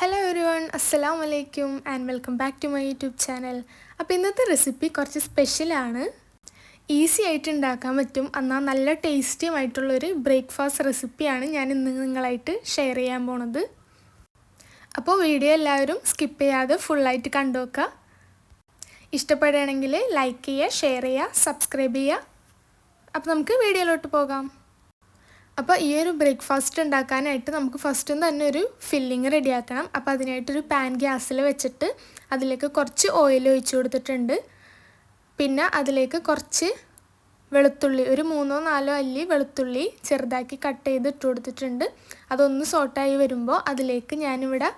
Hello everyone, Assalamu alaikum and welcome back to my YouTube channel. അപ്പോൾ ഇന്നത്തെ recipe കുറച്ച് സ്പെഷ്യലാണ്. ഈസി ആയിട്ട് ഉണ്ടാക്കാൻ പറ്റും എന്നാൽ നല്ല ടേസ്റ്റിയും ആയിട്ടുള്ളൊരു ബ്രേക്ക്ഫാസ്റ്റ് റെസിപ്പിയാണ് ഞാൻ ഇന്ന് നിങ്ങളായിട്ട് ഷെയർ ചെയ്യാൻ പോണത്. അപ്പോൾ വീഡിയോ എല്ലാവരും സ്കിപ്പ് ചെയ്യാതെ ഫുള്ളായിട്ട് കണ്ടു നോക്കുക. ഇഷ്ടപ്പെടുകയാണെങ്കിൽ ലൈക്ക് ചെയ്യുക, ഷെയർ ചെയ്യുക, സബ്സ്ക്രൈബ് ചെയ്യുക. അപ്പോൾ നമുക്ക് വീഡിയോയിലോട്ട് പോകാം. അപ്പോൾ ഈ ഒരു ബ്രേക്ക്ഫാസ്റ്റ് ഉണ്ടാക്കാനായിട്ട് നമുക്ക് ഫസ്റ്റ് തന്നെ ഒരു ഫില്ലിങ് റെഡിയാക്കണം. അപ്പോൾ അതിനായിട്ടൊരു പാൻ ഗ്യാസിൽ വെച്ചിട്ട് അതിലേക്ക് കുറച്ച് ഓയിൽ ഒഴിച്ചു കൊടുത്തിട്ടുണ്ട്. പിന്നെ അതിലേക്ക് കുറച്ച് വെളുത്തുള്ളി, ഒരു 3-4 അല്ലി വെളുത്തുള്ളി ചെറുതാക്കി കട്ട് ചെയ്ത് ഇട്ട് കൊടുത്തിട്ടുണ്ട്. അതൊന്ന് സോട്ടായി വരുമ്പോൾ അതിലേക്ക് ഞാനിവിടെ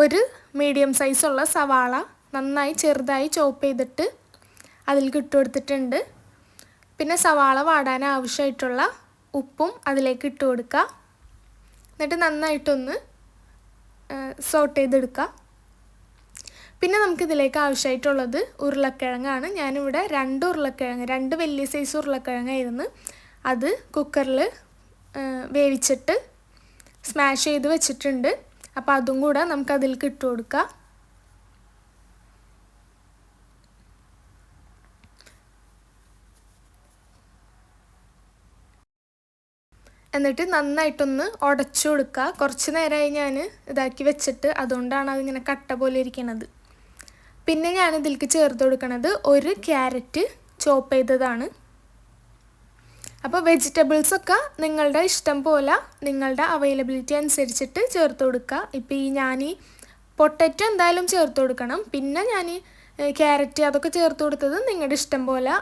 ഒരു മീഡിയം സൈസുള്ള സവാള നന്നായി ചെറുതായി ചോപ്പ് ചെയ്തിട്ട് അതിലേക്ക് ഇട്ട് കൊടുത്തിട്ടുണ്ട്. പിന്നെ സവാള വാടാൻ ആവശ്യമായിട്ടുള്ള ഉപ്പും അതിലേക്ക് ഇട്ട് കൊടുക്കുക. എന്നിട്ട് നന്നായിട്ടൊന്ന് സോട്ട് ചെയ്തെടുക്കുക. പിന്നെ നമുക്കിതിലേക്ക് ആവശ്യമായിട്ടുള്ളത് ഉരുളക്കിഴങ്ങാണ്. ഞാനിവിടെ 2 ഉരുളക്കിഴങ്ങ്, 2 വലിയ സൈസ് ഉരുളക്കിഴങ്ങായിരുന്നു. അത് കുക്കറിൽ വേവിച്ചിട്ട് സ്മാഷ് ചെയ്ത് വെച്ചിട്ടുണ്ട്. അപ്പോൾ അതും കൂടെ നമുക്കതിലേക്ക് ഇട്ട് കൊടുക്കുക. എന്നിട്ട് നന്നായിട്ടൊന്ന് ഉടച്ചു കൊടുക്കുക. കുറച്ച് നേരമായി ഞാൻ ഇതാക്കി വെച്ചിട്ട്, അതുകൊണ്ടാണ് അതിങ്ങനെ കട്ട പോലെ ഇരിക്കുന്നത്. പിന്നെ ഞാനിതിലേക്ക് ചേർത്ത് കൊടുക്കുന്നത് ഒരു ക്യാരറ്റ് ചോപ്പ് ചെയ്തതാണ്. അപ്പോൾ വെജിറ്റബിൾസൊക്കെ നിങ്ങളുടെ ഇഷ്ടം പോലെ നിങ്ങളുടെ അവൈലബിലിറ്റി അനുസരിച്ചിട്ട് ചേർത്ത് കൊടുക്കുക. ഇപ്പോൾ ഞാൻ പൊട്ടറ്റോ എന്തായാലും ചേർത്ത് കൊടുക്കണം. പിന്നെ ഞാൻ ക്യാരറ്റ് അതൊക്കെ ചേർത്ത് കൊടുത്തത് നിങ്ങളുടെ ഇഷ്ടം പോലെ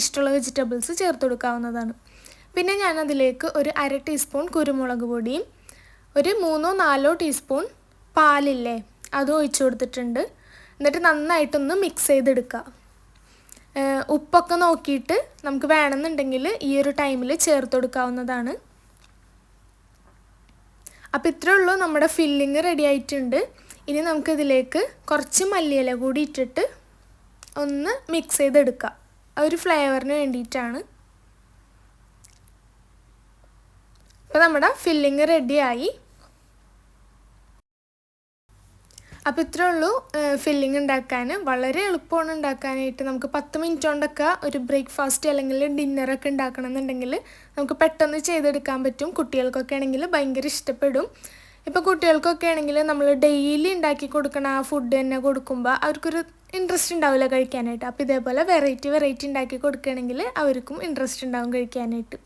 ഇഷ്ടമുള്ള വെജിറ്റബിൾസ് ചേർത്ത് കൊടുക്കാവുന്നതാണ്. പിന്നെ ഞാനതിലേക്ക് ഒരു 1/2 ടീസ്പൂൺ കുരുമുളക് പൊടിയും ഒരു 3-4 ടീസ്പൂൺ പാലില്ലേ അതും ഒഴിച്ചു കൊടുത്തിട്ടുണ്ട്. എന്നിട്ട് നന്നായിട്ടൊന്ന് മിക്സ് ചെയ്തെടുക്കുക. ഉപ്പൊക്കെ നോക്കിയിട്ട് നമുക്ക് വേണമെന്നുണ്ടെങ്കിൽ ഈ ഒരു ടൈമിൽ ചേർത്ത് കൊടുക്കാവുന്നതാണ്. അപ്പോൾ ഇത്രയേ ഉള്ളൂ, നമ്മുടെ ഫില്ലിങ് റെഡി ആയിട്ടുണ്ട്. ഇനി നമുക്കിതിലേക്ക് കുറച്ച് മല്ലിയില കൂടി ഇട്ടിട്ട് ഒന്ന് മിക്സ് ചെയ്തെടുക്കുക. ഒരു ഫ്ലേവറിന് വേണ്ടിയിട്ടാണ്. അപ്പോൾ നമ്മുടെ ഫില്ലിങ് റെഡിയായി. അപ്പോൾ ഇത്രയേ ഉള്ളൂ ഫില്ലിങ് ഉണ്ടാക്കാൻ. വളരെ എളുപ്പമാണ് ഉണ്ടാക്കാനായിട്ട്. നമുക്ക് 10 മിനിറ്റ് കൊണ്ടൊക്കെ ഒരു ബ്രേക്ക്ഫാസ്റ്റ് അല്ലെങ്കിൽ ഡിന്നറൊക്കെ ഉണ്ടാക്കണം എന്നുണ്ടെങ്കിൽ നമുക്ക് പെട്ടെന്ന് ചെയ്തെടുക്കാൻ പറ്റും. കുട്ടികൾക്കൊക്കെ ആണെങ്കിൽ ഭയങ്കര ഇഷ്ടപ്പെടും. ഇപ്പോൾ കുട്ടികൾക്കൊക്കെ ആണെങ്കിൽ നമ്മൾ ഡെയിലി ഉണ്ടാക്കി കൊടുക്കണ ആ ഫുഡ് തന്നെ കൊടുക്കുമ്പോൾ അവർക്കൊരു ഇൻട്രസ്റ്റ് ഉണ്ടാവില്ല കഴിക്കാനായിട്ട്. അപ്പോൾ ഇതേപോലെ വെറൈറ്റി ഉണ്ടാക്കി കൊടുക്കുകയാണെങ്കിൽ അവർക്കും ഇൻട്രസ്റ്റ് ഉണ്ടാവും കഴിക്കാനായിട്ട്.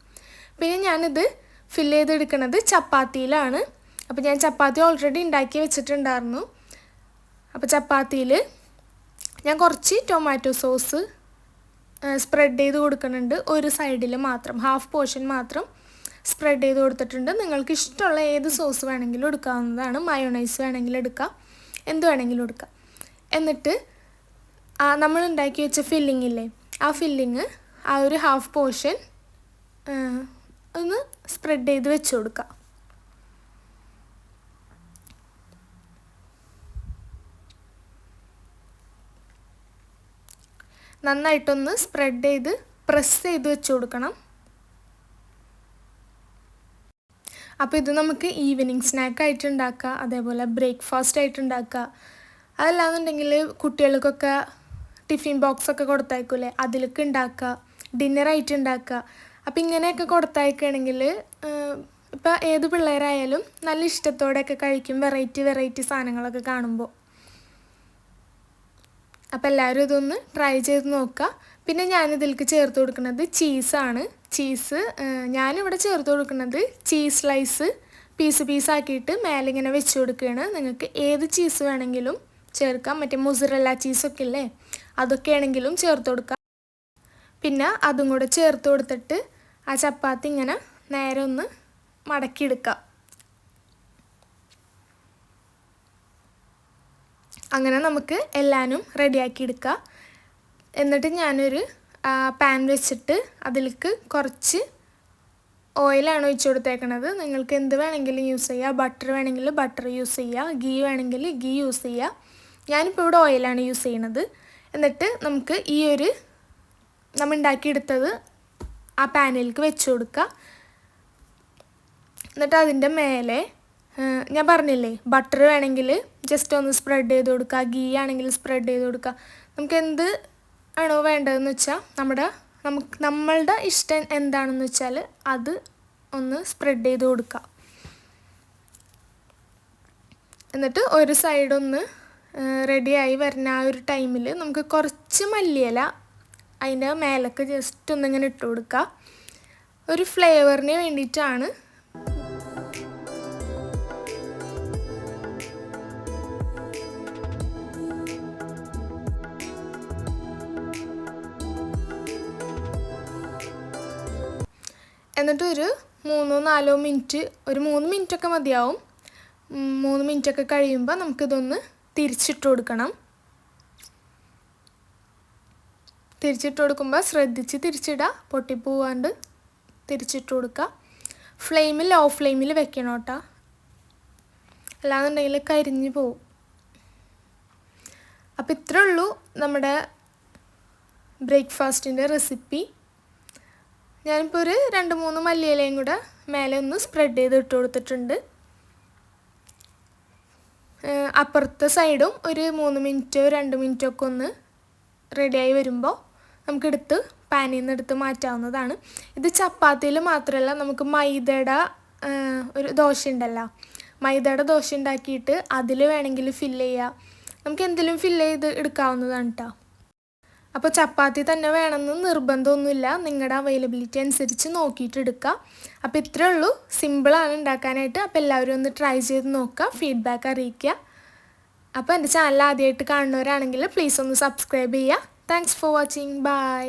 പിന്നെ ഞാനിത് ഫില്ല് ചെയ്തെടുക്കുന്നത് ചപ്പാത്തിയിലാണ്. അപ്പോൾ ഞാൻ ചപ്പാത്തി ഓൾറെഡി ഉണ്ടാക്കി വെച്ചിട്ടുണ്ടായിരുന്നു. അപ്പോൾ ചപ്പാത്തിയിൽ ഞാൻ കുറച്ച് ടൊമാറ്റോ സോസ് സ്പ്രെഡ് ചെയ്ത് കൊടുക്കുന്നുണ്ട്. ഒരു സൈഡിൽ മാത്രം, ഹാഫ് പോർഷൻ മാത്രം സ്പ്രെഡ് ചെയ്ത് കൊടുത്തിട്ടുണ്ട്. നിങ്ങൾക്ക് ഇഷ്ടമുള്ള ഏത് സോസ് വേണമെങ്കിലും എടുക്കാവുന്നതാണ്. മയോണൈസ് വേണമെങ്കിലും എടുക്കാം, എന്ത് വേണമെങ്കിലും എടുക്കാം. എന്നിട്ട് നമ്മൾ ഉണ്ടാക്കി വെച്ച ഫില്ലിംഗ് ഇല്ലേ, ആ ഫില്ലിങ് ആ ഒരു ഹാഫ് പോർഷൻ ഒന്ന് സ്പ്രെഡ് ചെയ്ത് വെച്ച് കൊടുക്കുക. നന്നായിട്ടൊന്ന് സ്പ്രെഡ് ചെയ്ത് പ്രസ് ചെയ്ത് വെച്ച് കൊടുക്കണം. അപ്പോൾ ഇത് നമുക്ക് ഈവനിങ് സ്നാക്കായിട്ട് ഉണ്ടാക്കുക, അതേപോലെ ബ്രേക്ക്ഫാസ്റ്റ് ആയിട്ട് ഉണ്ടാക്കുക. അതല്ലാന്നുണ്ടെങ്കിൽ കുട്ടികൾക്കൊക്കെ ടിഫിൻ ബോക്സൊക്കെ കൊടുത്തയക്കൂലേ, അതിലേക്ക് ഉണ്ടാക്കുക, ഡിന്നറായിട്ട് ഉണ്ടാക്കുക. അപ്പം ഇങ്ങനെയൊക്കെ കൊടുത്തയക്കുകയാണെങ്കിൽ ഇപ്പോൾ ഏത് പിള്ളേരായാലും നല്ല ഇഷ്ടത്തോടെയൊക്കെ കഴിക്കും, വെറൈറ്റി സാധനങ്ങളൊക്കെ കാണുമ്പോൾ. അപ്പോൾ എല്ലാവരും ഇതൊന്ന് ട്രൈ ചെയ്ത് നോക്കുക. പിന്നെ ഞാനിതിലേക്ക് ചേർത്ത് കൊടുക്കുന്നത് ചീസാണ്. ചീസ് ഞാനിവിടെ ചേർത്ത് കൊടുക്കുന്നത് ചീസ് സ്ലൈസ് പീസാക്കിയിട്ട് മേലെ ഇങ്ങനെ വെച്ച് കൊടുക്കുകയാണ്. നിങ്ങൾക്ക് ഏത് ചീസ് വേണമെങ്കിലും ചേർക്കാം. മറ്റേ മുസറല്ല ചീസൊക്കെ ഇല്ലേ, അതൊക്കെ ആണെങ്കിലും ചേർത്ത് കൊടുക്കാം. പിന്നെ അതും കൂടെ ചേർത്ത് കൊടുത്തിട്ട് ആ ചപ്പാത്തി ഇങ്ങനെ നേരെ ഒന്ന് മടക്കിയെടുക്കുക. അങ്ങനെ നമുക്ക് എല്ലാനും റെഡിയാക്കി എടുക്കുക. എന്നിട്ട് ഞാനൊരു പാൻ വെച്ചിട്ട് അതിലേക്ക് കുറച്ച് ഓയിലാണ് ഒഴിച്ച് കൊടുത്തേക്കണത്. നിങ്ങൾക്ക് എന്ത് വേണമെങ്കിലും യൂസ് ചെയ്യുക. ബട്ടർ വേണമെങ്കിൽ ബട്ടർ യൂസ് ചെയ്യുക, ഗീ വേണമെങ്കിൽ ഗീ യൂസ് ചെയ്യുക. ഞാനിപ്പോൾ ഇവിടെ ഓയിലാണ് യൂസ് ചെയ്യണത്. എന്നിട്ട് നമുക്ക് ഈ ഒരു നമ്മൾ ഉണ്ടാക്കിയെടുത്തത് ആ പാനിലേക്ക് വെച്ച് കൊടുക്കുക. എന്നിട്ട് അതിൻ്റെ മേലെ ഞാൻ പറഞ്ഞില്ലേ ബട്ടർ വേണമെങ്കിൽ ജസ്റ്റ് ഒന്ന് സ്പ്രെഡ് ചെയ്ത് കൊടുക്കുക, ഗീ ആണെങ്കിൽ സ്പ്രെഡ് ചെയ്ത് കൊടുക്കുക. നമുക്ക് എന്ത് ആണോ വേണ്ടതെന്ന് വെച്ചാൽ നമ്മളുടെ ഇഷ്ടം എന്താണെന്ന് വെച്ചാൽ അത് ഒന്ന് സ്പ്രെഡ് ചെയ്ത് കൊടുക്കുക. എന്നിട്ട് ഒരു സൈഡൊന്ന് റെഡിയായി വരുന്ന ആ ഒരു ടൈമിൽ നമുക്ക് കുറച്ച് മല്ലിയില അതിൻ്റെ മേലേക്ക് ജസ്റ്റ് ഒന്നിങ്ങനെ ഇട്ട് കൊടുക്കുക. ഒരു ഫ്ലേവറിന് വേണ്ടിയിട്ടാണ്. എന്നിട്ട് ഒരു 3-4 മിനിറ്റ്, ഒരു 3 മിനിറ്റൊക്കെ മതിയാവും. 3 മിനിറ്റൊക്കെ കഴിയുമ്പോൾ നമുക്കിതൊന്ന് തിരിച്ചിട്ട് കൊടുക്കണം. തിരിച്ചിട്ട് കൊടുക്കുമ്പോൾ ശ്രദ്ധിച്ച് തിരിച്ചിടുക, പൊട്ടിപ്പോവാണ്ട് തിരിച്ചിട്ട് കൊടുക്കുക. ഫ്ലെയിമിൽ ലോ ഫ്ലെയിമിൽ വെക്കണം കേട്ടോ, അല്ലാന്നുണ്ടെങ്കിൽ കരിഞ്ഞു പോവും. അപ്പോൾ ഇത്രേ ഉള്ളൂ നമ്മുടെ ബ്രേക്ക്ഫാസ്റ്റിൻ്റെ റെസിപ്പി. ഞാനിപ്പോൾ ഒരു 2-3 മല്ലിയിലയും കൂടെ മേലെ ഒന്ന് സ്പ്രെഡ് ചെയ്ത് ഇട്ട് കൊടുത്തിട്ടുണ്ട്. അപ്പുറത്തെ സൈഡും ഒരു 3 മിനിറ്റോ 2 മിനിറ്റോ ഒക്കെ ഒന്ന് റെഡിയായി വരുമ്പോൾ നമുക്കെടുത്ത് പാനിൽ നിന്ന് എടുത്ത് മാറ്റാവുന്നതാണ്. ഇത് ചപ്പാത്തിയിൽ മാത്രമല്ല, നമുക്ക് മൈദയുടെ ഒരു ദോശ ഉണ്ടല്ലോ, മൈദയുടെ ദോശ ഉണ്ടാക്കിയിട്ട് അതിൽ വേണമെങ്കിൽ ഫില്ല് ചെയ്യുക. നമുക്ക് എന്തെങ്കിലും ഫില്ല് ചെയ്ത് എടുക്കാവുന്നതാണ് കേട്ടോ. അപ്പോൾ ചപ്പാത്തി തന്നെ വേണമെന്ന് നിർബന്ധമൊന്നുമില്ല, നിങ്ങളുടെ അവൈലബിലിറ്റി അനുസരിച്ച് നോക്കിയിട്ട് എടുക്കുക. അപ്പോൾ ഇത്രയേ ഉള്ളൂ, സിമ്പിളാണ് ഉണ്ടാക്കാനായിട്ട്. അപ്പോൾ എല്ലാവരും ഒന്ന് ട്രൈ ചെയ്ത് നോക്കുക, ഫീഡ്ബാക്ക് അറിയിക്കുക. അപ്പോൾ എൻ്റെ ചാനൽ ആദ്യമായിട്ട് കാണുന്നവരാണെങ്കിൽ പ്ലീസ് ഒന്ന് സബ്സ്ക്രൈബ് ചെയ്യുക. Thanks for watching. ബൈ.